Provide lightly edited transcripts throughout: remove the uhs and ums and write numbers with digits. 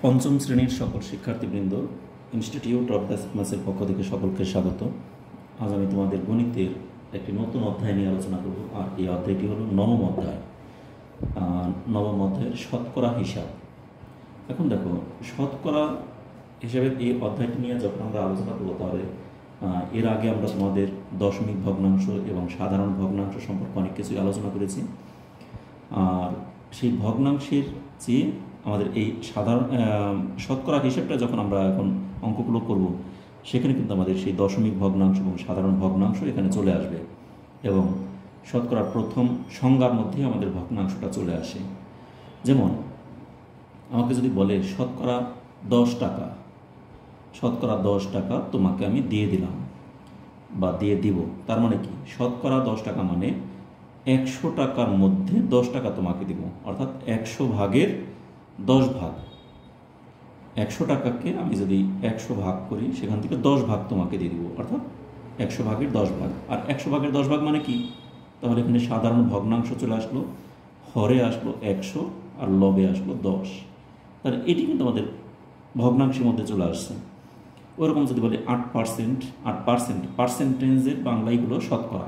পঞ্চম শ্রেণীর সকল শিক্ষার্থীবৃন্দ, ইনস্টিটিউট অফ ম্যাথমেটিক্সের পক্ষ থেকে সকলকে স্বাগত। আজ আমি তোমাদের গণিতের একটি নতুন অধ্যায় নিয়ে আলোচনা করব, আর এই অধ্যায়টি হলো নবম অধ্যায়। নবম অধ্যায়ের শতকরা হিসাব। এখন দেখো, শতকরা হিসাবে এই অধ্যায়টি নিয়ে যখন আমরা আলোচনা করবো, তাহলে এর আগে আমরা তোমাদের দশমিক ভগ্নাংশ এবং সাধারণ ভগ্নাংশ সম্পর্কে অনেক কিছুই আলোচনা করেছি। আর সেই ভগ্নাংশের চেয়ে আমাদের এই সাধারণ শতকরা হিসাবটা যখন আমরা এখন অঙ্কগুলো করব, সেখানে কিন্তু আমাদের সেই দশমিক ভগ্নাংশ এবং সাধারণ ভগ্নাংশ এখানে চলে আসবে, এবং শতকরার প্রথম সংজ্ঞার মধ্যে আমাদের ভগ্নাংশটা চলে আসে। যেমন আমাকে যদি বলে শতকরা 10 টাকা, শতকরা 10 টাকা তোমাকে আমি দিয়ে দিলাম বা দিয়ে দিব, তার মানে কি? শতকরা 10 টাকা মানে 100 টাকার মধ্যে 10 টাকা তোমাকে দিব, অর্থাৎ 100 ভাগের 10 ভাগ। 100 টাকাকে আমি যদি 100 ভাগ করি, সেখান থেকে 10 ভাগ তোমাকে দিয়ে দিব, অর্থাৎ 100 ভাগের 10 ভাগ। আর 100 ভাগের 10 ভাগ মানে কি? তাহলে এখানে সাধারণ ভগ্নাংশ চলে আসলো, হরে আসলো 100 আর লবে আসলো 10। তাহলে এটি কিন্তু আমাদের ভগ্নাংশের মধ্যে চলে আসছে। ওইরকম যদি বলি 8%, 8% পার্সেন্টেজের বাংলায় হলো শতকরা।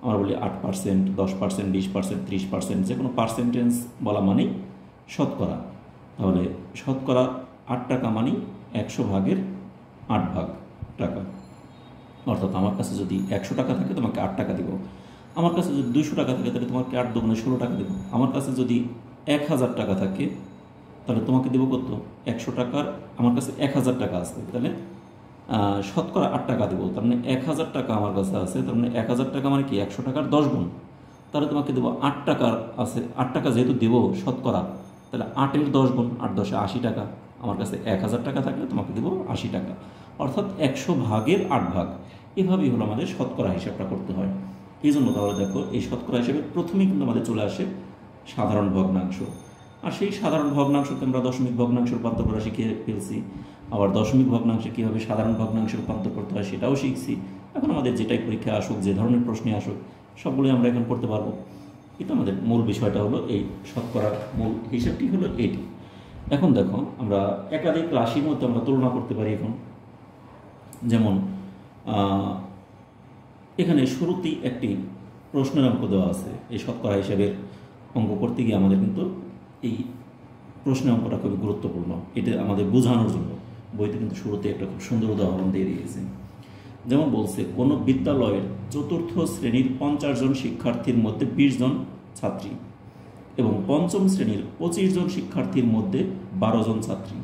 আমরা বলি 8%, 10%, 20%, 30%, যে কোনো পার্সেন্টেজ বলা মানেই শতকরা। তাহলে শতকরা 8 টাকা মানেই 100 ভাগের 8 ভাগ টাকা। অর্থাৎ আমার কাছে যদি 100 টাকা থাকে, তোমাকে 8 টাকা দেবো। আমার কাছে যদি 200 টাকা থাকে, তাহলে তোমাকে 8 দুগুণে 16 টাকা দেবো। আমার কাছে যদি 1000 টাকা থাকে, তাহলে তোমাকে দেবো কত? 100 টাকার আমার কাছে 1000 টাকা আছে, তাহলে শতকরা 8 টাকা দেবো। তার মানে 1000 টাকা আমার কাছে আছে, তার মানে 1000 টাকা মানে কি? 100 টাকার 10 গুণ। তাহলে তোমাকে দেবো 8 টাকার আছে, 8 টাকা যেহেতু দেবো শতকরা, তাহলে 8-এর 10 গুণ, 8-10-এ 80 টাকা। আমার কাছে 1000 টাকা থাকলে তোমাকে দেবো 80 টাকা, অর্থাৎ 100 ভাগের 8 ভাগ। এভাবেই হলো আমাদের শতকরা হিসাবটা করতে হয়। এই জন্য তাহলে দেখো, এই শতকরা হিসাবে প্রথমেই কিন্তু আমাদের চলে আসে সাধারণ ভগ্নাংশ। আর সেই সাধারণ ভগ্নাংশকে আমরা দশমিক ভগ্নাংশ রূপান্তর করা শিখে ফেলছি। আবার দশমিক ভগ্নাংশে কীভাবে সাধারণ ভগ্নাংশে রূপান্তর করতে হয় সেটাও শিখছি। এখন আমাদের যেটাই পরীক্ষা আসুক, যে ধরনের প্রশ্নে আসুক, সবগুলোই আমরা এখন করতে পারবো। কিন্তু আমাদের মূল বিষয়টা হলো এই শতকরার মূল হিসাবটি হলো এটি। এখন দেখো, আমরা একাধিক রাশির মধ্যে আমরা তুলনা করতে পারি এখন। যেমন এখানে শুরুতেই একটি প্রশ্নের অঙ্ক দেওয়া আছে। এই শতকরা হিসাবের অঙ্ক করতে গিয়ে আমাদের কিন্তু এই প্রশ্নের অঙ্কটা খুবই গুরুত্বপূর্ণ। এটা আমাদের বোঝানোর জন্য বইতে কিন্তু শুরুতে একটা খুব সুন্দর উদাহরণ দিয়ে দিয়েছে। যেমন বলছে, কোনো বিদ্যালয়ের চতুর্থ শ্রেণীর 50 জন শিক্ষার্থীর মধ্যে 20 জন ছাত্রী এবং পঞ্চম শ্রেণীর 25 জন শিক্ষার্থীর মধ্যে 12 জন ছাত্রী।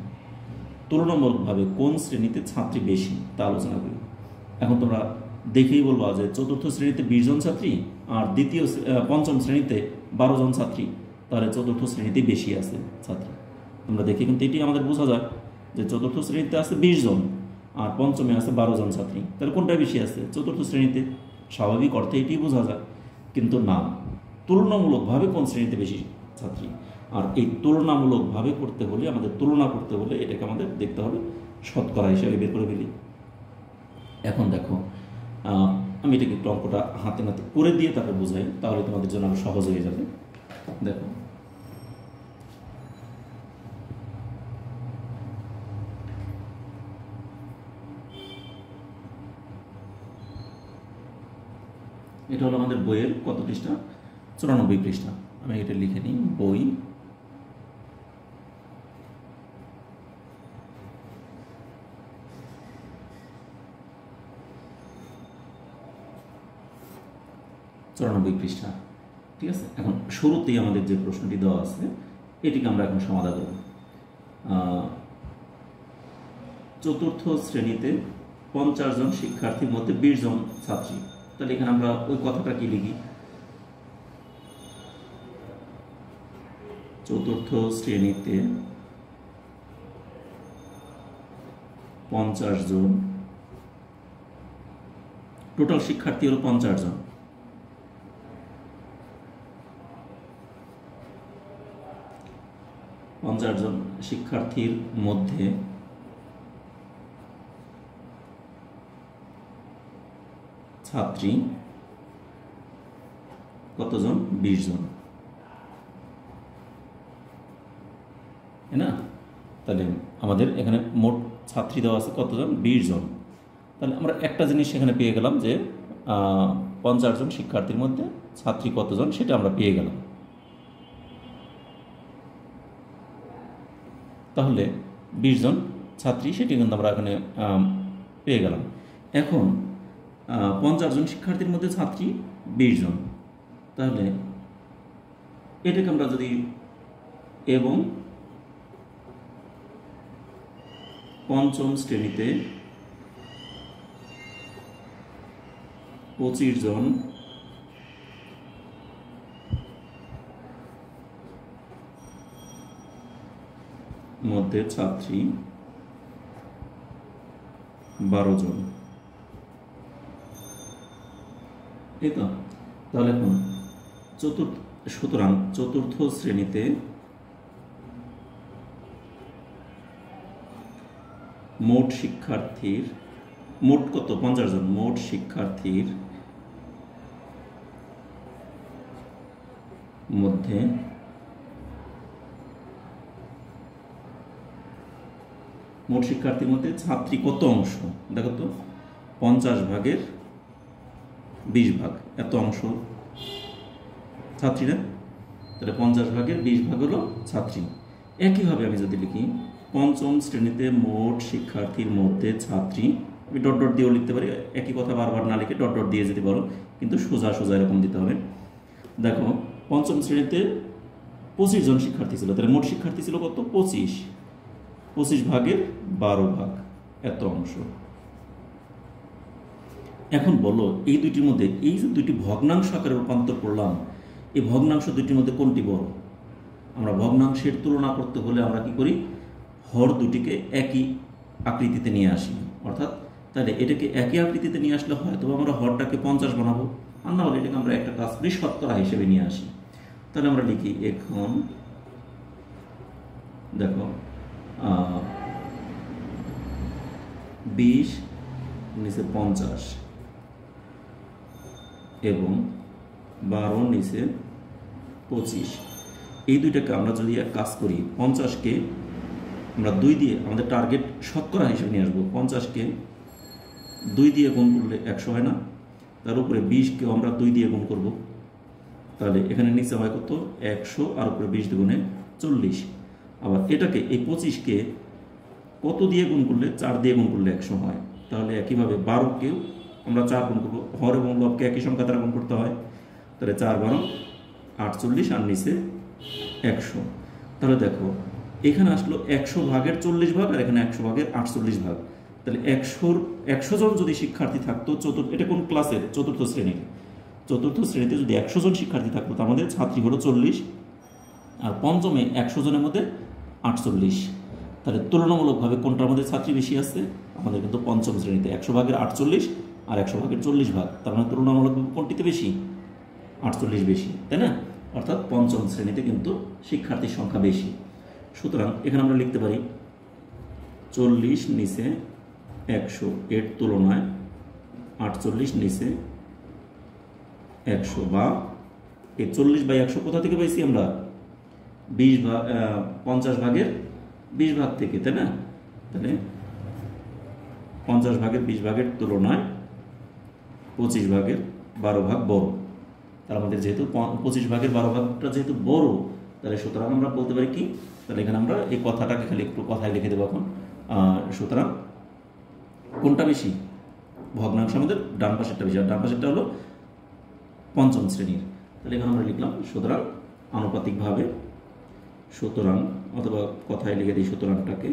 তুলনামূলকভাবে কোন শ্রেণীতে ছাত্রী বেশি তা আলোচনা করি। এখন তোমরা দেখেই বলবা যে চতুর্থ শ্রেণীতে 20 জন ছাত্রী আর পঞ্চম শ্রেণীতে 12 জন ছাত্রী, তাহলে চতুর্থ শ্রেণীতে বেশি আছে ছাত্রী। তোমরা দেখে কিন্তু এটি আমাদের বোঝা যায় যে চতুর্থ শ্রেণীতে আছে 20 জন আর পঞ্চমে আছে 12 জন ছাত্রী, তাহলে কোনটা বেশি আছে? চতুর্থ শ্রেণীতে। স্বাভাবিক অর্থে এটি বোঝা যায়, কিন্তু না, তুলনামূলকভাবে কোন শ্রেণীতে বেশি ছাত্রী। আর এই তুলনামূলকভাবে করতে হলে, আমাদের তুলনা করতে হলে, এটাকে আমাদের দেখতে হবে শতকরা হিসাবে বের করে ফেলি। এখন দেখো, আমি এটাকে একটু অঙ্কটা হাতে নাতে করে দিয়ে তারপরে বোঝাই, তাহলে তোমাদের জন্য আরো সহজ হয়ে যাবে। দেখো, এটা হলো আমাদের বইয়ের কত পৃষ্ঠা? 94 পৃষ্ঠা। আমি এটা লিখে নিই, বই 94 পৃষ্ঠা। ঠিক আছে, এখন শুরুতেই আমাদের যে প্রশ্নটি দেওয়া আছে, এটিকে আমরা এখন সমাধান করব। চতুর্থ শ্রেণীতে 50 জন শিক্ষার্থীর মধ্যে 20 জন ছাত্রী। তাহলে এখানে আমরা ওই কথাটা কি লিখি? চতুর্থ শ্রেণীতে 50 জন, টোটাল শিক্ষার্থী হলো 50 জন। জন শিক্ষার্থীর মধ্যে ছাত্রী কতজন? 20 জন। তাই না? তাহলে আমাদের এখানে মোট ছাত্রী দেওয়া আছে কতজন, 20 জন। তাহলে আমরা একটা জিনিস এখানে পেয়ে গেলাম যে 50 জন শিক্ষার্থীর মধ্যে ছাত্রী কতজন সেটা আমরা পেয়ে গেলাম। তাহলে 20 জন ছাত্রী সেটি কিন্তু আমরা এখানে পেয়ে গেলাম। এখন 50 জন শিক্ষার্থীর মধ্যে ছাত্রী 20 জন, তাহলে এটাকে আমরা যদি এবং পঞ্চম শ্রেণীতে 25 জন মধ্যে ছাত্রী 12 জন, এই তো। তাহলে এখন সুতরাং চতুর্থ শ্রেণীতে মোট শিক্ষার্থীর মোট কত, 50 জন, মোট শিক্ষার্থীর মধ্যে ছাত্রী কত অংশ, দেখো তো, 50 ভাগের 20 ভাগ, এত অংশ ছাত্রীরা, তাহলে 50 ভাগের 20 ভাগ হলো ছাত্রী। একইভাবে আমি যদি লিখি পঞ্চম শ্রেণীতে মোট শিক্ষার্থীর মধ্যে ছাত্রী, আমি ডট ডট দিয়েও লিখতে পারি, একই কথা বারবার না লিখে ডট ডট দিয়ে যেতে পারো, কিন্তু সোজা সোজা এরকম দিতে হবে। দেখো পঞ্চম শ্রেণীতে 25 জন শিক্ষার্থী ছিল, তাহলে মোট শিক্ষার্থী ছিল কত, 25 ভাগের 12 ভাগ, এত অংশ। এখন বলো এই দুইটির মধ্যে, এই যে দুইটি ভগ্নাংশ আকারে রূপান্তর করলাম, এই ভগ্নাংশ দুইটির মধ্যে কোনটি বড়? আমরা ভগ্নাংশের তুলনা করতে হলে আমরা কি করি, হর দুটিকে একই আকৃতিতে নিয়ে আসি, অর্থাৎ তাহলে এটাকে একই আকৃতিতে নিয়ে আসলে হয়তো আমরা হরটাকে 50 বানাবো, আর না হলে এটাকে আমরা একটা কাজ করি শতকরা হিসেবে নিয়ে আসি। তাহলে আমরা লিখি এখন দেখো 20 নিচে 50 এবং 12 নিচে 25, এই দুইটাকে আমরা যদি এক কাজ করি, 50কে আমরা 2 দিয়ে, আমাদের টার্গেট শতকরা হিসেবে নিয়ে আসবো, 50কে 2 দিয়ে গুণ করলে 100 হয় না, তার উপরে 20কেও আমরা 2 দিয়ে গুণ করব, তাহলে এখানে নিচে হয় কত, 100, আর উপরে 20 দুগুণে 40। আবার এটাকে এই 25কে কত দিয়ে গুণ করলে, 4 দিয়ে গুণ করলে 100 হয়, তাহলে একইভাবে 12কেও আমরা 4 গুণ করবো, হর এবং লবকে একই সংখ্যা দ্বারা গুণ করতে হয়, তাহলে 4 12 48 আর নিচে 100। তাহলে দেখো এখানে আসলো 100 ভাগের 40 ভাগ, আর এখানে 100 ভাগের 48 ভাগ, তাহলে 100 জন যদি শিক্ষার্থী থাকতো, এটা কোন ক্লাসের, চতুর্থ শ্রেণীতে যদি 100 জন শিক্ষার্থী থাকতো, তো আমাদের ছাত্রী হলো 40, আর পঞ্চমে 100 জনের মধ্যে 48, তাহলে তুলনামূলকভাবে কোনটার মধ্যে ছাত্রী বেশি আছে, আমাদের কিন্তু পঞ্চম শ্রেণীতে 100 ভাগের 48 আর 100 ভাগের 40 ভাগ, তার মানে তুলনামূলকভাবে কোনটিতে বেশি, 48 বেশি, তাই না? অর্থাৎ পঞ্চম শ্রেণীতে কিন্তু শিক্ষার্থীর সংখ্যা বেশি। সুতরাং এখানে আমরা লিখতে পারি 40 নিচে 100 এর তুলনায় 48 নিচে 100, বা এই 40/100 কোথা থেকে পাইছি আমরা, 50 ভাগের 20 ভাগ থেকে, তাই না? তাহলে 50 ভাগের 20 ভাগের তুলনায় 25 ভাগের 12 ভাগ বড়, তার আমাদের যেহেতু 25 ভাগের 12 ভাগটা যেহেতু বড়, তাহলে সুতরাং আমরা বলতে পারি কি, তাহলে এখানে আমরা এই কথাটাকে খালি একটু কথায় লিখে দেবো এখন। সুতরাং কোনটা বেশি, ভগ্নাংশ আমাদের ডান পাশেরটা বেশি, আর ডান পাশেরটা হলো পঞ্চম শ্রেণীর। তাহলে এখানে আমরা লিখলাম সুতরাং আনুপাতিকভাবে, সুতরাং অথবা কথায় লিখে দিই সুতরাংটাকে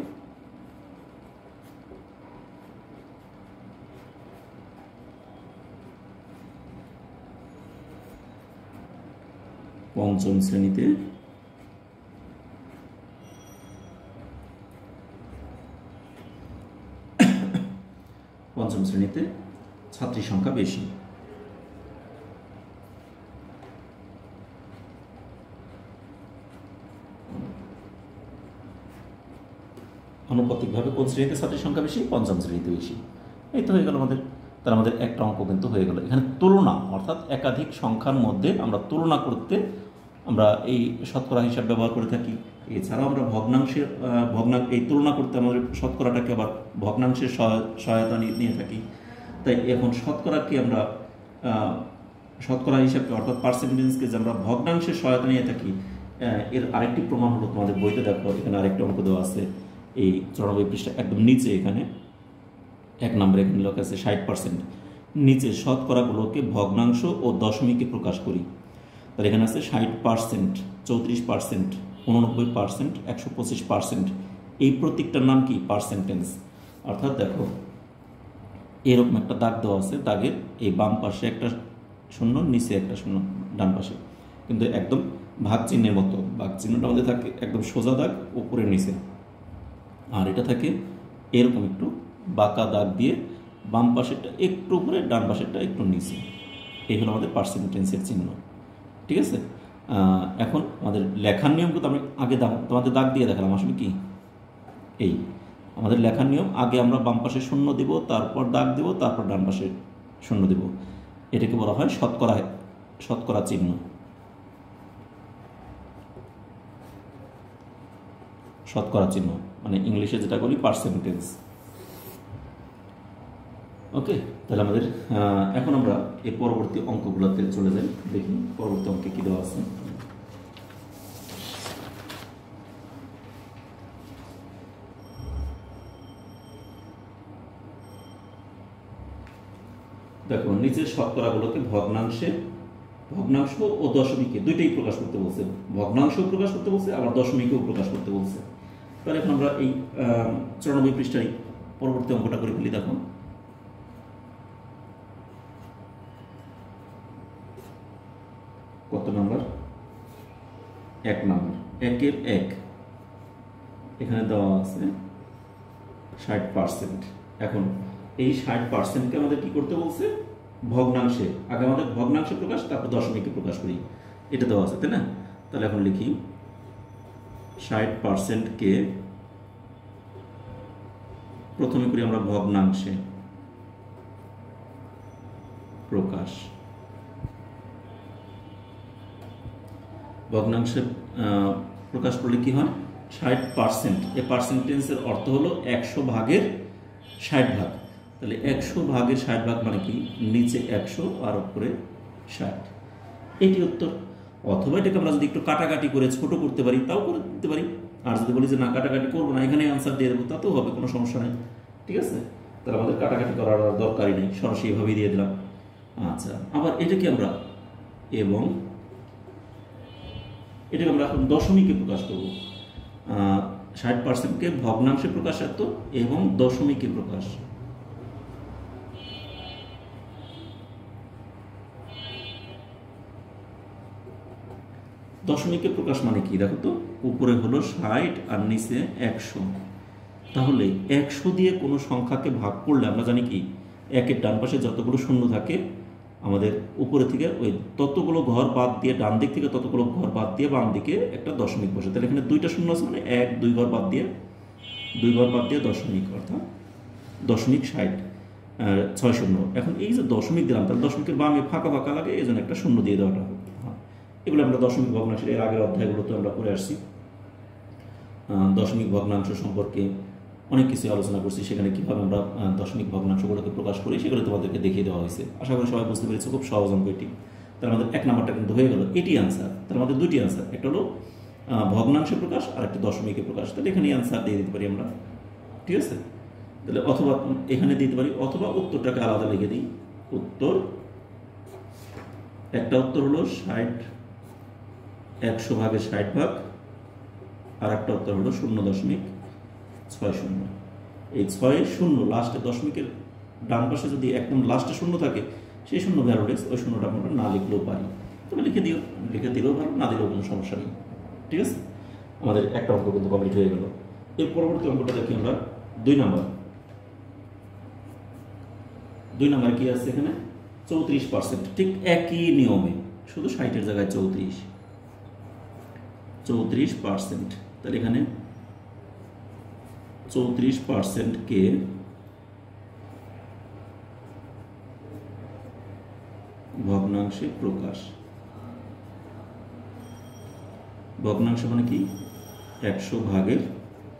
পঞ্চম শ্রেণীতে ছাত্রীর সংখ্যা বেশি। আনুপাতিকভাবে কোন শ্রেণীতে ছাত্রীর সংখ্যা বেশি, পঞ্চম শ্রেণীতে বেশি। এই তো হয়ে গেল আমাদের, তার আমাদের একটা অঙ্ক কিন্তু হয়ে গেল। এখানে তুলনা, অর্থাৎ একাধিক সংখ্যার মধ্যে আমরা তুলনা করতে আমরা এই শতকরা হিসাব ব্যবহার করে থাকি। এছাড়াও আমরা ভগ্নাংশের এই তুলনা করতে আমাদের শতকরাটাকে আবার ভগ্নাংশের সহায়তা নিয়ে থাকি। তাই এখন শতকরাকে আমরা শতকরা হিসাবে অর্থাৎ পার্সেন্টেজকে যে আমরা ভগ্নাংশের সহায়তা নিয়ে থাকি, এর আরেকটি প্রমাণ হলো তোমাদের বইতে দেখো, এখানে আরেকটি অঙ্ক দেওয়া আছে এই 94 পৃষ্ঠা একদম নিচে, এখানে 1 নম্বরে এখানে লেখা আছে 60%। নিচে শতকরাগুলোকে ভগ্নাংশ ও দশমিকে প্রকাশ করি। তাহলে এখানে আছে 60%, 34%, 89%, 125%। এই প্রত্যেকটার নাম কি? পার্সেন্টেজ। অর্থাৎ দেখো এরকম একটা দাগ দেওয়া আছে, দাগের এই বাম পাশে একটা শূন্য, নিচে একটা শূন্য, ডান পাশে কিন্তু একদম ভাগ চিহ্নের মতো। ভাগ চিহ্নটা আমাদের থাকে একদম সোজা দাগ উপরে নিচে, আর এটা থাকে এরকম একটু বাঁকা দাগ দিয়ে বাম পাশেরটা একটু উপরে, ডান পাশেরটা একটু নিচে। এই হলো আমাদের পার্সেন্টেজের চিহ্ন। ঠিক আছে, এখন আমাদের লেখার নিয়ম কিন্তু আমি আগে তোমাদের দাগ দিয়ে দেখালাম। আসলে কি এই আমাদের লেখার নিয়ম, আগে আমরা বাম পাশে শূন্য দিব, তারপর দাগ দেব, তারপর ডান পাশে শূন্য দেব। এটাকে বলা হয় শতকরা চিহ্ন। শতকরা চিহ্ন মানে ইংলিশে যেটা বলি পার্সেন্টেজ। ওকে, তাহলে আমাদের এখন আমরা এই পরবর্তী অঙ্কগুলোতে চলে যাই, দেখি পরবর্তী অঙ্কে কি দেওয়া আছে। দেখো নিচের শতকরাগুলোকে ভগ্নাংশ ও দশমিকে দুইটাই প্রকাশ করতে বলছে। ভগ্নাংশও প্রকাশ করতে বলছে, আবার দশমিকেও প্রকাশ করতে বলছে। তাহলে এখন আমরা এই 94 পৃষ্ঠায় পরবর্তী অঙ্কটা করে ফেলি। দেখো কত নাম্বার? 1 নাম্বার, 1-এর 1 এখানে দেওয়া আছে 60%। এখন এই 60%কে আমাদের কি করতে বলছে? ভগ্নাংশে। আগে আমাদের ভগ্নাংশে প্রকাশ, তারপর দশমিকে প্রকাশ করি, এটা দেওয়া আছে, তাই না? তাহলে এখন লিখি 60%কে প্রথমে করি আমরা ভগ্নাংশে প্রকাশ। ভগ্নাংশে প্রকাশ করলে কি হয়? 60%। এই পার্সেন্টেজের অর্থ হলো 100 ভাগের 60 ভাগ। তাহলে 100 ভাগের 60 ভাগ মানে কি? নিচে 100 আর উপরে 60। এটি উত্তর। অথবা এটাকে আমরা যদি একটু কাটাকাটি করে ছোট করতে পারি, তাও করে দিতে পারি। আর যদি বলি যে না কাটাকাটি করবো না, এখানে আনসার দিয়ে দেবো, তাতেও হবে, কোনো সমস্যা নেই। ঠিক আছে, তাহলে আমাদের কাটাকাটি করার দরকারই নেই, সরাসরি এভাবেই দিয়ে দিলাম। আচ্ছা, আবার এটাকে আমরা এখন দশমিকে প্রকাশ করবো। 60%কে ভগ্নাংশে প্রকাশাত এবং দশমিকে প্রকাশ। দশমিকে প্রকাশ মানে কি? দেখো তো, উপরে হলো 60 আর নিচে 100। তাহলে 100 দিয়ে কোনো সংখ্যাকে ভাগ করলে আমরা জানি কি, 1-এর ডান পাশে যতগুলো শূন্য থাকে আমাদের উপরে থেকে ওই ততগুলো ঘর বাদ দিয়ে, ডান দিক থেকে ততগুলো ঘর বাদ দিয়ে বাম দিকে একটা দশমিক বসে। তাহলে এখানে 2টা শূন্য আছে মানে 1-2 ঘর বাদ দিয়ে দশমিক, অর্থাৎ দশমিক 60 শূন্য। এখন এই যে দশমিক দিলাম, তাহলে দশমিকের বামে ফাঁকা ফাঁকা লাগে, এই জন্য একটা শূন্য দিয়ে দেওয়াটা হবে। এগুলো আমরা দশমিক ভগ্নাংশের এর আগের অধ্যায়গুলোতে আমরা পড়ে আসছি। দশমিক ভগ্নাংশ সম্পর্কে অনেক কিছু আলোচনা করছি, সেখানে কীভাবে আমরা দশমিক ভগ্নাংশগুলোকে প্রকাশ করি সেগুলো তোমাদেরকে দেখিয়ে দেওয়া হয়েছে। আশা করি সবাই বুঝতে পেরেছে, খুব সহজ অঙ্ক এটি। তাহলে আমাদের 1 নাম্বারটা কিন্তু হয়ে গেল, এটি আনসার। তাহলে আমাদের 2টি আনসার, একটা হলো ভগ্নাংশে প্রকাশ আর একটা দশমিকে প্রকাশ। তাহলে এখানে আনসার দিয়ে দিতে পারি আমরা। ঠিক আছে, তাহলে অথবা এখানে দিতে পারি, অথবা উত্তরটাকে আলাদা লিখে দিই। উত্তর, একটা উত্তর হলো 100 ভাগের 60 ভাগ, আর একটা উত্তর হলো 0.60। এই 60 লাস্টে দশমিকের ডান পাশে যদি একদম লাস্টে শূন্য থাকে, সেই শূন্য ভ্যালুডেস, ওই শূন্যটা আমরা না লিখলেও পারি। তবে লিখে দিলেও ভালো, না দিলেও কোনো সমস্যা নেই। ঠিক আছে, আমাদের একটা অঙ্ক কিন্তু কমপ্লিট হয়ে গেল। এর পরবর্তী অঙ্কটা দেখি আমরা 2 নাম্বার। 2 নাম্বার কি আছে এখানে? 34%। ঠিক একই নিয়মে, শুধু 60-এর জায়গায় 34%। তাহলে এখানে 34%কে ভগ্নাংশে প্রকাশ। ভগ্নাংশ মানে কি? 100 ভাগের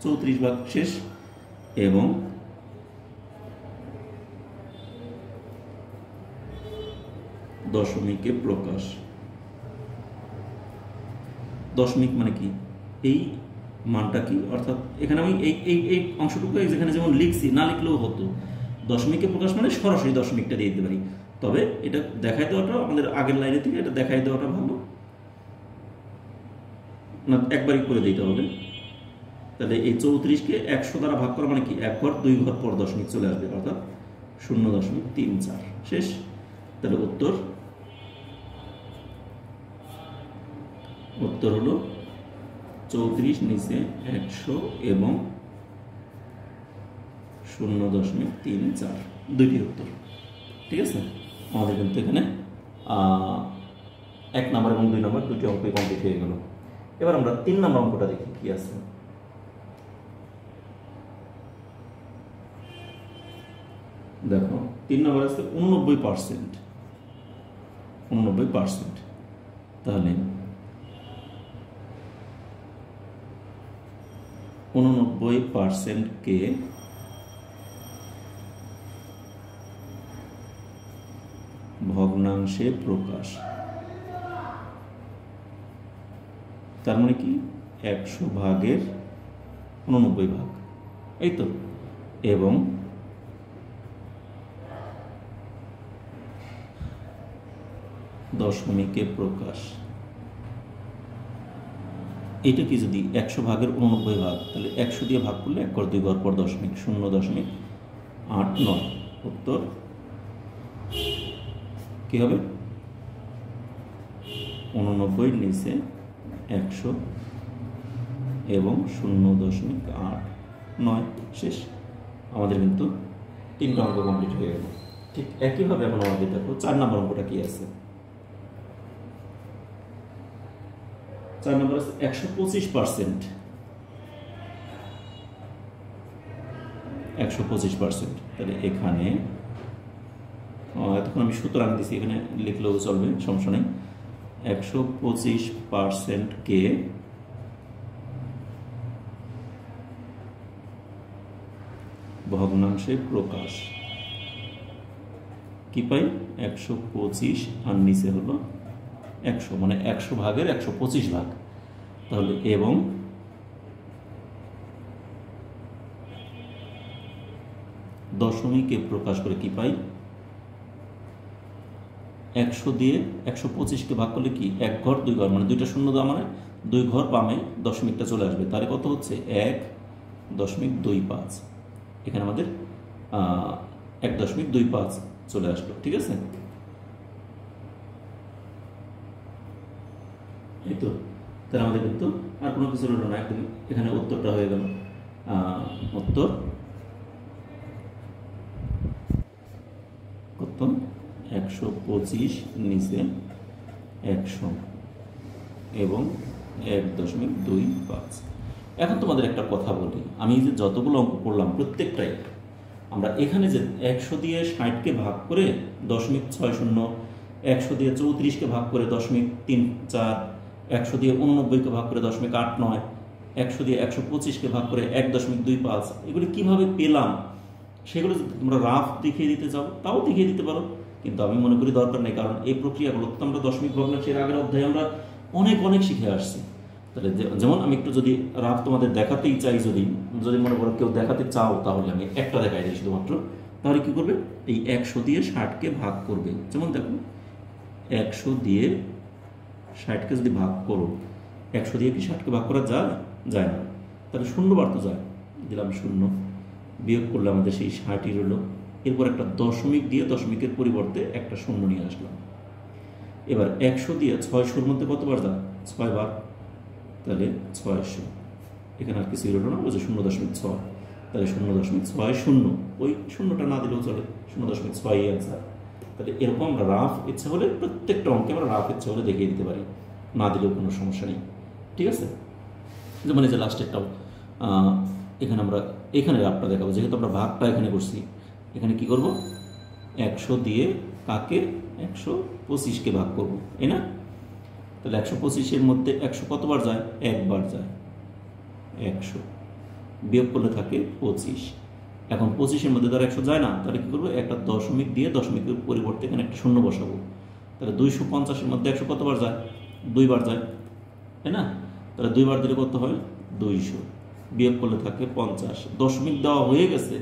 34 ভাগ শেষ এবং দশমিকে প্রকাশ। দশমিক মানে কি, এই মানটা কি, অর্থাৎ এখানে আমি এই অংশটুকু যেখানে যেমন লিখছি না লিখলেও হতো। দশমিকে প্রকাশ মানে সরাসরি দশমিকটা দিয়ে দিতে পারি, তবে এটা দেখাই দেওয়াটা আমাদের আগের লাইনে থেকে এটা দেখাই দেওয়াটা ভালো না, একবারই করে দিতে হবে। তাহলে এই 34কে 100 দ্বারা ভাগ করা মানে কি, 1 ঘর 2 ঘর পর দশমিক চলে আসবে, অর্থাৎ 0.34 শেষ। তাহলে উত্তর হলো 34 নিচে 100 এবং 0.34, দুইটি উত্তর। ঠিক আছে, আমাদের কিন্তু এখানে 1 নম্বর এবং 2 নম্বর দুটি অঙ্ক কমপ্লিট হয়ে গেল। এবার আমরা 3 নম্বর অঙ্কটা দেখি কি আছে। দেখো 3 নম্বর আছে 89%। তাহলে 89%কে ভগ্নাংশে প্রকাশ, তার মানে কি 100 ভাগের 89 ভাগ, এই তো, এবং দশমিকে প্রকাশ। এটা কি, যদি 100 ভাগের 89 ভাগ, তাহলে 100 দিয়ে ভাগ করলে 1 ঘর 2 ঘর পর দশমিক, 0.89। উত্তর কি হবে, 89 নিচে 100 এবং 0.89 শেষ। আমাদের কিন্তু 3টা অঙ্ক কমপ্লিট হয়ে গেল। ঠিক একইভাবে এখন আমাদের দেখো 4 নম্বর অঙ্কটা কি আছে। 4 নম্বর আছে 125%। 125%, তাহলে এখানে এতক্ষণ আমি সুতরাং দিছি, এখানে লিখলেও চলবে, সমস্যা নেই। 125%কে ভগ্নাংশে প্রকাশ, কি পাই, 125 আর নিচে হলো 100, মানে 100 ভাগের 125 ভাগ। তাহলে এবং দশমিকে প্রকাশ করে কি পাই, 100 দিয়ে 125কে ভাগ করলে কি, 1 ঘর 2 ঘর, মানে 2টা শূন্য দেওয়া মানে 2 ঘর বামে দশমিকটা চলে আসবে, তাহলে কত হচ্ছে 1.25। এখানে আমাদের 1.25 চলে আসলো। ঠিক আছে, এই তো, তাহলে আমাদের কিন্তু আর কোনো কিছু হলো না, একদম এখানে উত্তরটা হয়ে গেল। উত্তর কত, 125 নিচে 100 এবং 1.25। এখন তোমাদের একটা কথা বলি, আমি যে যতগুলো অঙ্ক করলাম প্রত্যেকটাই আমরা এখানে যে 100 দিয়ে 60কে ভাগ করে 0.60, 100 দিয়ে 34কে ভাগ করে 0.34, 100 দিয়ে 89কে ভাগ করে 0.89, 100 দিয়ে 125কে ভাগ করে 1.25, এগুলি কিভাবে পেলাম সেগুলো যদি তোমরা রাফ দেখিয়ে দিতে চাও তাও দেখিয়ে দিতে পারো, কিন্তু আমি মনে করি দরকার নেই, কারণ এই প্রক্রিয়াগুলো তো আমরা দশমিক ভগ্নাংশের আগের অধ্যায়ে আমরা অনেক শিখে আসছি। তাহলে যেমন আমি একটু যদি রাফ তোমাদের দেখাতেই চাই, যদি মনে করো কেউ দেখাতে চাও, তাহলে আমি একটা দেখাই দিই শুধুমাত্র। তাহলে কি করবে, এই 100 দিয়ে 60কে ভাগ করবে। যেমন দেখো 100 দিয়ে 60কে যদি ভাগ করো, 100 দিয়ে কি 60কে ভাগ করা যায় না, তাহলে 0 বার তো যায়, দিলাম 0, বিয়োগ করলে আমাদের সেই 60ই রইল। এরপর একটা দশমিক দিয়ে দশমিকের পরিবর্তে একটা 0 নিয়ে আসলাম। এবার 100 দিয়ে 600-র মধ্যে কতবার যায়, 6 বার, তাহলে 600। এখানে আর কিছুই রইল না, বলছে 0.6, তাহলে 0.60, ওই 0টা না দিলেও চলে, 0.6 অ্যান্সার। তাহলে এরকম আমরা রাফ ইচ্ছা হলে প্রত্যেকটা অঙ্কে আমরা রাফ ইচ্ছা হলে দেখিয়ে দিতে পারি, না দিলেও কোনো সমস্যা নেই। ঠিক আছে, যেমন এই যে লাস্টেরটাও এখানে আমরা এখানে রাফটা দেখাবো, যেহেতু আমরা ভাগটা এখানে করছি, এখানে কি করব, 100 দিয়ে কাকে 125কে ভাগ করবো, এই না? তাহলে 125-এর মধ্যে 100 কতবার যায়, একবার যায়, 100 বিয়োগ করলে থাকে 25। এখন 25-এর মধ্যে ধর 100 যায় না, তাহলে কী করবো, একটা দশমিক দিয়ে দশমিকের পরিবর্তে এখানে একটা শূন্য বসাবো। তাহলে 250-এর মধ্যে 100 কতবার যায়, 2 বার যায়, তাই না? তাহলে 2 বার দিলে কত হয়, 200, বিয়োগ করলে থাকে 50। দশমিক দেওয়া হয়ে গেছে,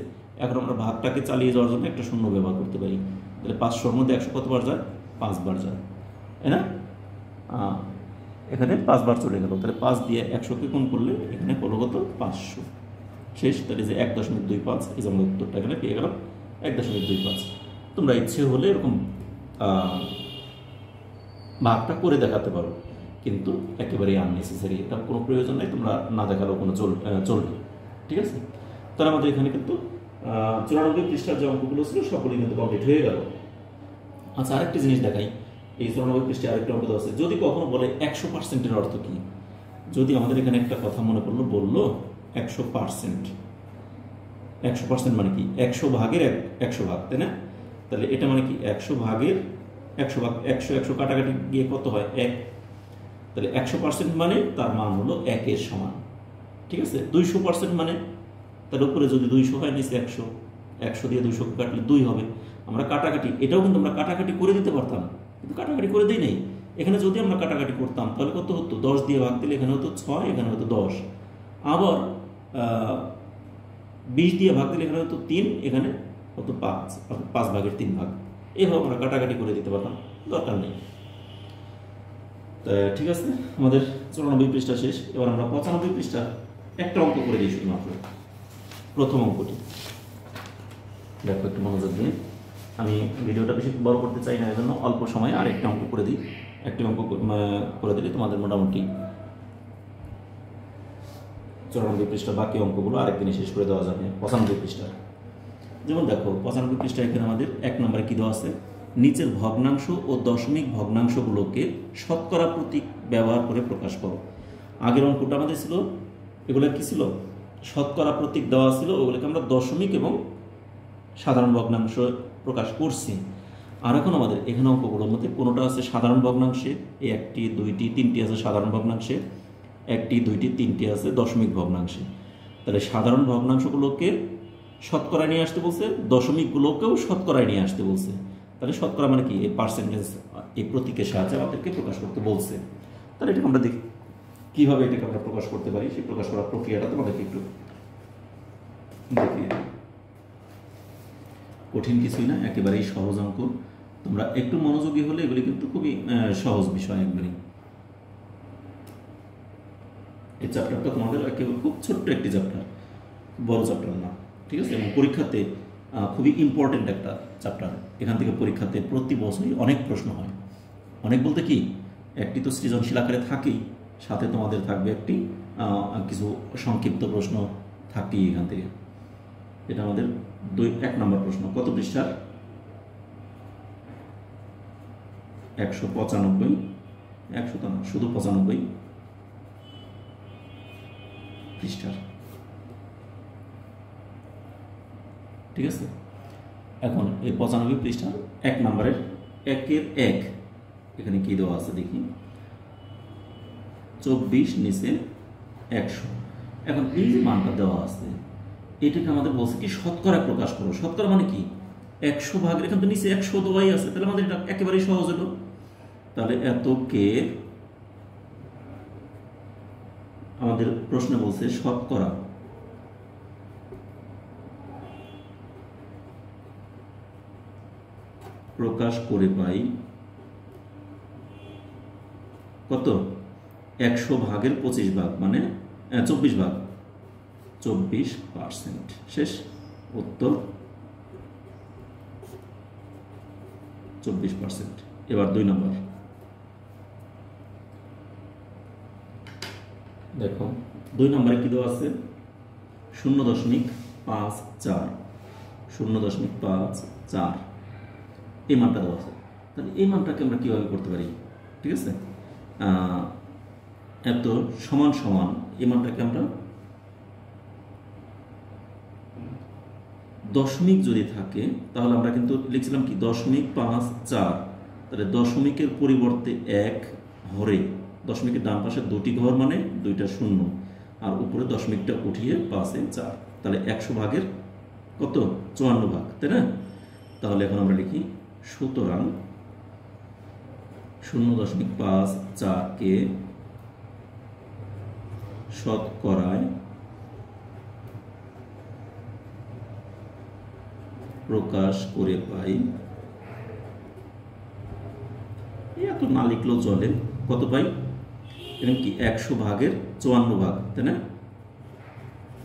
এখন আমরা ভাগটাকে চালিয়ে যাওয়ার জন্য একটা শূন্য ব্যবহার করতে পারি। তাহলে 500-এর মধ্যে 100 কতবার যায়, 5 বার যায়, তাই না? এখানে 5 বার চলে গেল, তাহলে 5 দিয়ে 100-কে গুণ করলে এখানে হলো কত, 500। শেষ। তাহলে যে 1.25, এই যে আমরা উত্তরটা এখানে পেয়ে গেলাম 1.25। তোমরা ইচ্ছে হলে এরকম ভাগটা করে দেখাতে পারো, কিন্তু একেবারেই আননেসেসারি, এটা কোনো প্রয়োজন নেই, তোমরা না দেখালেও কোনো চলবে। ঠিক আছে? তাহলে আমাদের এখানে কিন্তু 94 পৃষ্ঠার যে অঙ্কগুলো ছিল সবগুলি কিন্তু কমপ্লিট হয়ে গেল। আচ্ছা, আরেকটি জিনিস দেখাই, এই 94 পৃষ্ঠায় আরেকটা অঙ্ক আছে। যদি কখনো বলে 100%-এর অর্থ কি, যদি আমাদের এখানে একটা কথা মনে পড়লো, বললো 100%, 100% মানে কি, 100 ভাগের 100 ভাগ, তাই না? তাহলে এটা মানে কি, 100 ভাগের 100 ভাগ, 100 কাটাকাটি গিয়ে কত হয়, 1। তাহলে 100% মানে তার মান হলো 1-এর সমান। ঠিক আছে? 200% মানে তার উপরে যদি 200 হয়, নিচে 100, 100 দিয়ে 200 কাটলে 2 হবে। আমরা কাটাকাটি, এটাও কিন্তু আমরা কাটাকাটি করে দিতে পারতাম, কিন্তু কাটাকাটি করে দিই নেই। এখানে যদি আমরা কাটাকাটি করতাম তাহলে কত হতো, 10 দিয়ে ভাগ দিলে এখানে হতো 6, এখানে হতো 10। আবার 20 দিয়ে ভাগ দিলে এখানে হতো 3, এখানে হতো 5, 5 ভাগের 3 ভাগ। এইভাবে আমরা কাটাকাটি করে দিতে পারতাম, দরকার নেই। ঠিক আছে, আমাদের 94 পৃষ্ঠা শেষ। এবার আমরা 95 পৃষ্ঠা একটা অঙ্ক করে দিই, শুধুমাত্র প্রথম অঙ্কটি। দেখো একটু মনোযোগ দিয়ে, আমি ভিডিওটা বেশি বড় করতে চাই না, এজন্য অল্প সময়ে আর একটা অঙ্ক করে দিই। একটি অঙ্ক করে দিলে তোমাদের মোটামুটি 94 পৃষ্ঠা বাকি অঙ্কগুলো আরেকদিনে শেষ করে দেওয়া যাবে। 95 পৃষ্ঠা, যেমন দেখো 95 পৃষ্ঠা এখানে আমাদের 1 নম্বরে কী দেওয়া আছে, নিচের ভগ্নাংশ ও দশমিক ভগ্নাংশগুলোকে শতকরা প্রতীক ব্যবহার করে প্রকাশ করো। আগের অঙ্কটা আমাদের ছিল, এগুলো কি ছিল, শতকরা প্রতীক দেওয়া ছিল, ওগুলোকে আমরা দশমিক এবং সাধারণ ভগ্নাংশ প্রকাশ করছি। আর এখন আমাদের এখানে অঙ্কগুলোর মধ্যে কোনোটা আছে সাধারণ ভগ্নাংশে, এই 1টি 2টি 3টি আছে সাধারণ ভগ্নাংশে, 1টি 2টি 3টি আছে দশমিক ভগ্নাংশে। তাহলে সাধারণ ভগ্নাংশগুলোকে শতকরায় নিয়ে আসতে বলছে, দশমিকগুলোকেও শতকরায় নিয়ে আসতে বলছে। তাহলে শতকরা মানে কি, এই পার্সেন্টেজ, এই প্রতীকের সাহায্যে আমাদেরকে প্রকাশ করতে বলছে। তাহলে এটাকে আমরা দেখি কীভাবে এটাকে আমরা প্রকাশ করতে পারি, সেই প্রকাশ করার প্রক্রিয়াটা তোমাদেরকে একটু দেখিয়ে। কঠিন কিছুই না, একেবারেই সহজ অঙ্ক। তোমরা একটু মনোযোগী হলে এগুলি কিন্তু খুবই সহজ বিষয় একবারেই। এই চ্যাপ্টারটা তোমাদের একেবারে খুব ছোট্ট একটি চ্যাপ্টার, বড় চ্যাপ্টার না। ঠিক আছে? এবং পরীক্ষাতে খুবই ইম্পর্টেন্ট একটা চ্যাপ্টার। এখান থেকে পরীক্ষাতে প্রতি বছরই অনেক প্রশ্ন হয়। অনেক বলতে কি, একটি তো সৃজনশীল আকারে থাকেই, সাথে তোমাদের থাকবে একটি কিছু সংক্ষিপ্ত প্রশ্ন থাকেই এখান থেকে। এটা আমাদের 1 নম্বর প্রশ্ন। কত পৃষ্ঠার? 195, 100 তো না, শুধু 95 পৃষ্ঠার। ঠিক আছে? এখন এই 95 পৃষ্ঠার 1 নম্বরের 1-এর 1 এখানে কি দেওয়া আছে দেখি, 24 নিচে 100। এখন এই যে মানটা দেওয়া আছে, এটাকে আমাদের বলছে কি, শতকরা প্রকাশ করো। শতকরা মানে কি, 100 ভাগের, এখানে তো নিচে 100 দেওয়াই আছে, তাহলে আমাদের এটা একেবারেই সহজ হলো। তাহলে এতকে আমাদের প্রশ্নে বলছে শতকরা প্রকাশ করে পাই কত, 100 ভাগের 25 ভাগ, মানে 24 ভাগ, 24%। শেষ। উত্তর 24%। এবার 2 নম্বর দেখো, 2 নম্বরে কি দেওয়া আছে, 0.54, 0.54 এই মানটা দেওয়া আছে। তাহলে এই মানটাকে আমরা কীভাবে করতে পারি? ঠিক আছে, এত সমান সমান এই মানটাকে আমরা দশমিক যদি থাকে তাহলে আমরা কিন্তু লিখছিলাম কি, 0.54। তাহলে দশমিকের পরিবর্তে 1 হরে, দশমিকের ডান পাশে 2টি ঘর মানে 2টা শূন্য, আর উপরে দশমিকটা উঠিয়ে 5 এ 4, তাহলে 100 ভাগের কত 54 ভাগ, তাই না? তাহলে এখন আমরা লিখি সুতরাং 0.54 কে শতকরায় প্রকাশ করে পাই, এত না লিখলেও চলে, কত পাই এরকম কি 100 ভাগের 54 ভাগ, তাই না?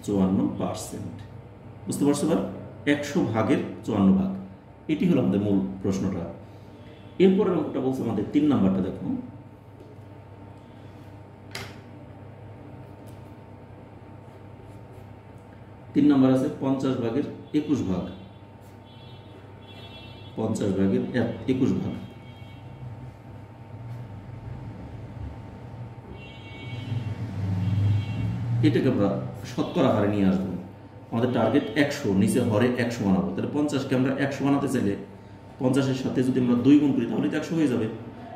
54%, বুঝতে পারছো? এবার 100 ভাগের 54 ভাগ, এটি হলো আমাদের মূল প্রশ্নটা। এরপরের অঙ্কটা বলছে আমাদের 3 নাম্বারটা দেখো, তিন নাম্বার আছে 50 ভাগের 21 ভাগ, 50 ভাগের 21 ভাগ। এটাকে আমরা শতকরা হারে নিয়ে আসবো। আমাদের টার্গেট 100, নিচে হরে 100 বানাবো। তাহলে 50কে আমরা 100 বানাতে চাইলে 50-এর সাথে যদি আমরা 2 গুণ করি তাহলে তো 100 হয়ে যাবে।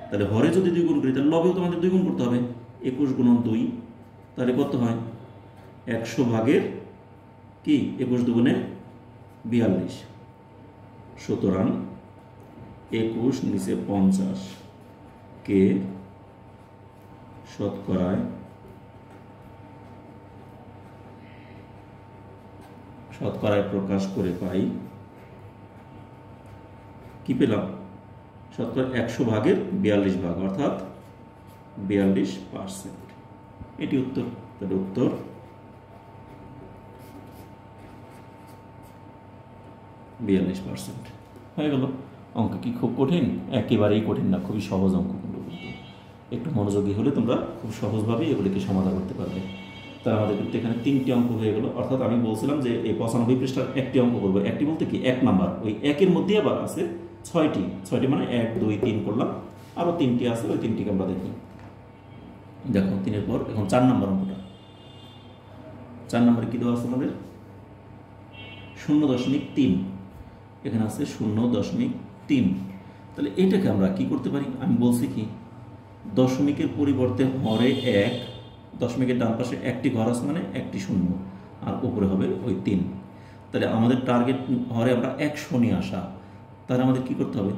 তাহলে হরে যদি 2 গুণ করি তাহলে লবেও তো আমাদের 2 গুণ করতে হবে। 21 গুণন 2, তাহলে কত হয় 100 ভাগের কি 21 দুগুণে 42। সুতরাং 21 নিচে 50 কে শতকরায় প্রকাশ করে পাই, কি পেলাম শতকরা 100 ভাগের 42 ভাগ, অর্থাৎ 42%। এটি উত্তর। তাহলে উত্তর 42% হয়ে গেল। অঙ্ক কি খুব কঠিন? একেবারেই কঠিন না, খুবই সহজ অঙ্ক। কিন্তু একটু মনোযোগী হলে তোমরা খুব সহজভাবেই এগুলিকে সমাধান করতে পারবে। তার আমাদের কিন্তু এখানে 3টি অঙ্ক হয়ে গেল। অর্থাৎ আমি বলছিলাম যে এই 95 পৃষ্ঠার একটি অঙ্ক করবো। একটি বলতে কি 1 নাম্বার, ওই 1-এর মধ্যে আবার আছে 6টি মানে 1, 2, 3 করলাম, আরও 3টি আছে, ওই 3টিকে আমরা দেখি। দেখো 3-এর পর এখন 4 নাম্বার অঙ্কটা। 4 নাম্বারে কি দেওয়া আছে আমাদের 0.3, এখানে আছে 0.3। তাহলে এটাকে আমরা কি করতে পারি? আমি বলছি কি দশমিকের পরিবর্তে হরে 1, দশমিকের ডান পাশে একটি ঘর আছে মানে একটি 0, আর উপরে হবে ওই 3। তাহলে আমাদের টার্গেট হরে আমরা 100 নিয়ে আসা। তাহলে আমাদের কি করতে হবে?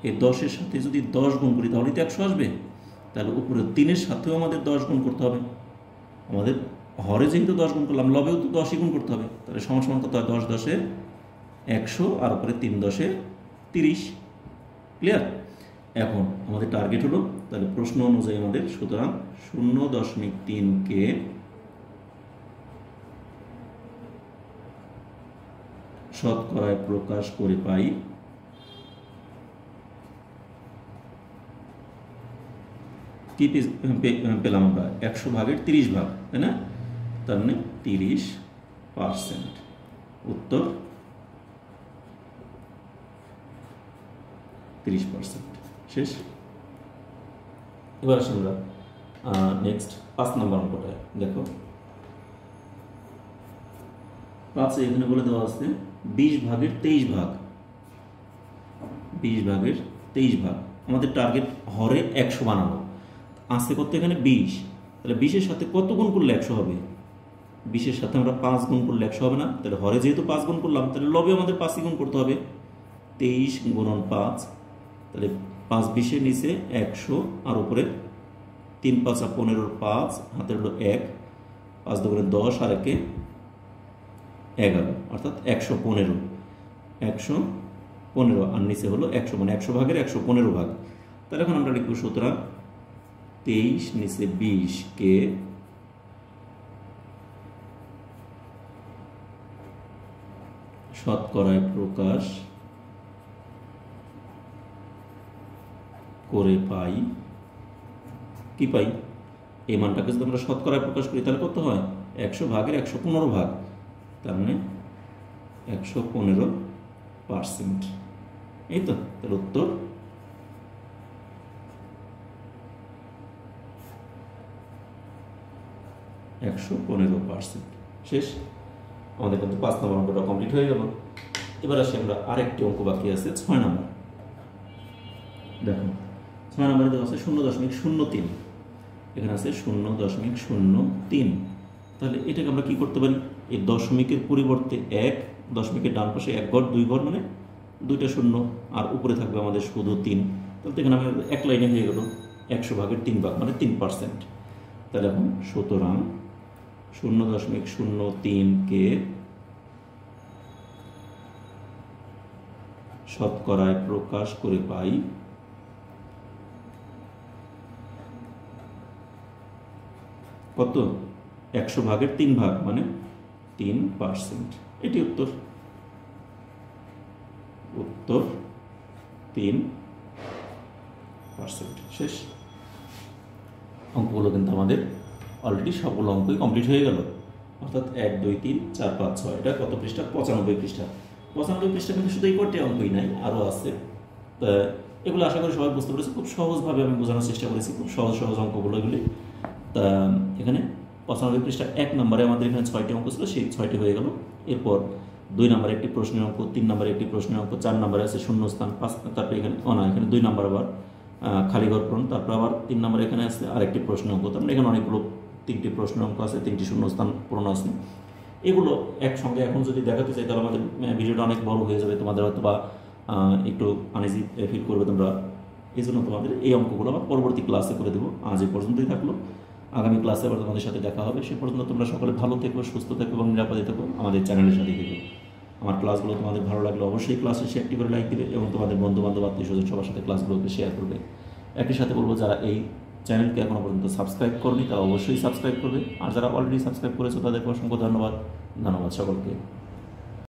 এই 10-এর সাথে যদি 10 গুণ করি তাহলে তো 100 আসবে। তাহলে উপরে 3-এর সাথেও আমাদের 10 গুণ করতে হবে। আমাদের হরে যেহেতু 10 গুণ করলাম, লবেও তো 10ই গুণ করতে হবে। তাহলে সমান সমান কত হয়? 10 10-এ 100 আর উপরে 3 10-এ 30। ক্লিয়ার? এখন আমাদের টার্গেট হলো, তাহলে প্রশ্ন অনুযায়ী আমাদের সুতরাং 0.3 কে শতকরায় প্রকাশ করে পাই, কি পেলাম আমরা 100 ভাগের 30 ভাগ, তাই না? তার মানে 30%। উত্তর 30%। শেষ। এবার আসি আমরা নেক্সট 5 নম্বর অঙ্কটা। দেখো 5-এ এখানে বলে দেওয়া আছে 20 ভাগের 23 ভাগ, 20 ভাগের 23 ভাগ। আমাদের টার্গেট হরে 100 বানানো আছে কত? এখানে 20। তাহলে 20-এর সাথে কত গুণ করলে 100 হবে? 20-এর সাথে আমরা 5 গুণ করলে 100 হবে না? তাহলে হরে যেহেতু 5 গুণ করলাম, তাহলে লবে আমাদের 5ই গুণ করতে হবে। 23 গুণন 5, তাহলে 5 20-এর নিচে 100 আর উপরে 3 5 15, 5 হাতের হলো 1, 5 দুগুণে 10 আর 1-এ 11, অর্থাৎ 115। 115 আর নিচে হলো 100, মানে 100 ভাগের 115 ভাগ। তাহলে এখন আমরা লিখব সুতরাং 23 নিচে 20 কে শতকরায় প্রকাশ করে পাই, কি পাই? এই মানটাকে যদি আমরা শতকরায় প্রকাশ করি তাহলে কত হয়? 100 ভাগের 115 ভাগ, তার মানে 115%। এই তো। তাহলে উত্তর 115%। শেষ। আমাদের কিন্তু 5 নম্বর অঙ্কটা কমপ্লিট হয়ে গেল। এবার আসি আমরা আরেকটি অঙ্ক বাকি আছে, 6 নম্বর। দেখো 6 নম্বরে দেওয়া আছে 0.03, এখানে আছে 0.03। তাহলে এটাকে আমরা কি করতে পারি, এই দশমিকের পরিবর্তে 1, দশমিকের ডান পাশে 1 ঘর 2 ঘর মানে 2টা শূন্য, আর উপরে থাকবে আমাদের শুধু 3। তাহলে এখানে আমি এক লাইনে হয়ে গেল 100/3 মানে 3%। তাহলে এখন সুতরাং 0.03কে শতকরায় প্রকাশ করে পাই কত, 100/3 মানে 3%। এটি উত্তর 3%। শেষ। অঙ্কগুলো কিন্তু আমাদের অলরেডি সবগুলো অঙ্কই কমপ্লিট হয়ে গেল, অর্থাৎ 1, 2, 3, 4, 5, 6, এটা কত পৃষ্ঠা, 95 পৃষ্ঠা। 95 পৃষ্ঠা কিন্তু শুধু এই কয়টি অঙ্কই নাই, আরও আছে। তা এগুলো আশা করি সবাই বুঝতে পেরেছি, খুব সহজভাবে আমি বোঝানোর চেষ্টা করেছি, খুব সহজ সহজ অঙ্কগুলো এগুলি। তা এখানে 95 পৃষ্ঠা 1 নম্বরে আমাদের এখানে 6টি অঙ্ক ছিল, সেই 6টি হয়ে গেল। এরপর 2 নম্বরে একটি প্রশ্নের অঙ্ক, 3 নম্বরে একটি প্রশ্নের অঙ্ক, 4 নম্বরে আছে শূন্যস্থান, 5, তারপরে এখানে এখানে 2 নম্বর আবার খালি ঘর পূরণ, তারপর আবার 3 নম্বরে এখানে আছে আরেকটি প্রশ্নের অঙ্ক। তার মানে এখানে অনেকগুলো 3টি প্রশ্নের অঙ্ক আছে, 3টি শূন্যস্থান পূরণ আছে। এগুলো একসঙ্গে এখন যদি দেখাতে চাই তাহলে আমাদের ভিডিওটা অনেক বড় হয়ে যাবে, তোমাদের হয়তো বা একটু আনইজি ফিল করবে তোমরা। এই জন্য তোমাদের এই অঙ্কগুলো আবার পরবর্তী ক্লাসে করে দেবো। আজ এই পর্যন্তই থাকলো, আগামী ক্লাসে আবার তোমাদের সাথে দেখা হবে। সে পর্যন্ত তোমরা সকলে ভালো থেকো, সুস্থ থেকো এবং নিরাপদে থেকো, আমাদের চ্যানেলের সাথে থেকো। আমার ক্লাসগুলো তোমাদের ভালো লাগলে অবশ্যই ক্লাসে একটি করে লাইক দিবে এবং তোমাদের বন্ধুবান্ধব আত্মীয়স্বজন সবার সাথে ক্লাসগুলোকে শেয়ার করবে। একই সাথে বলবো, যারা এই চ্যানেলকে এখনও পর্যন্ত সাবস্ক্রাইব করনি তারা অবশ্যই সাবস্ক্রাইব করবে, আর যারা অলরেডি সাবস্ক্রাইব করেছো তাদেরকে অসংখ্য ধন্যবাদ সকলকে।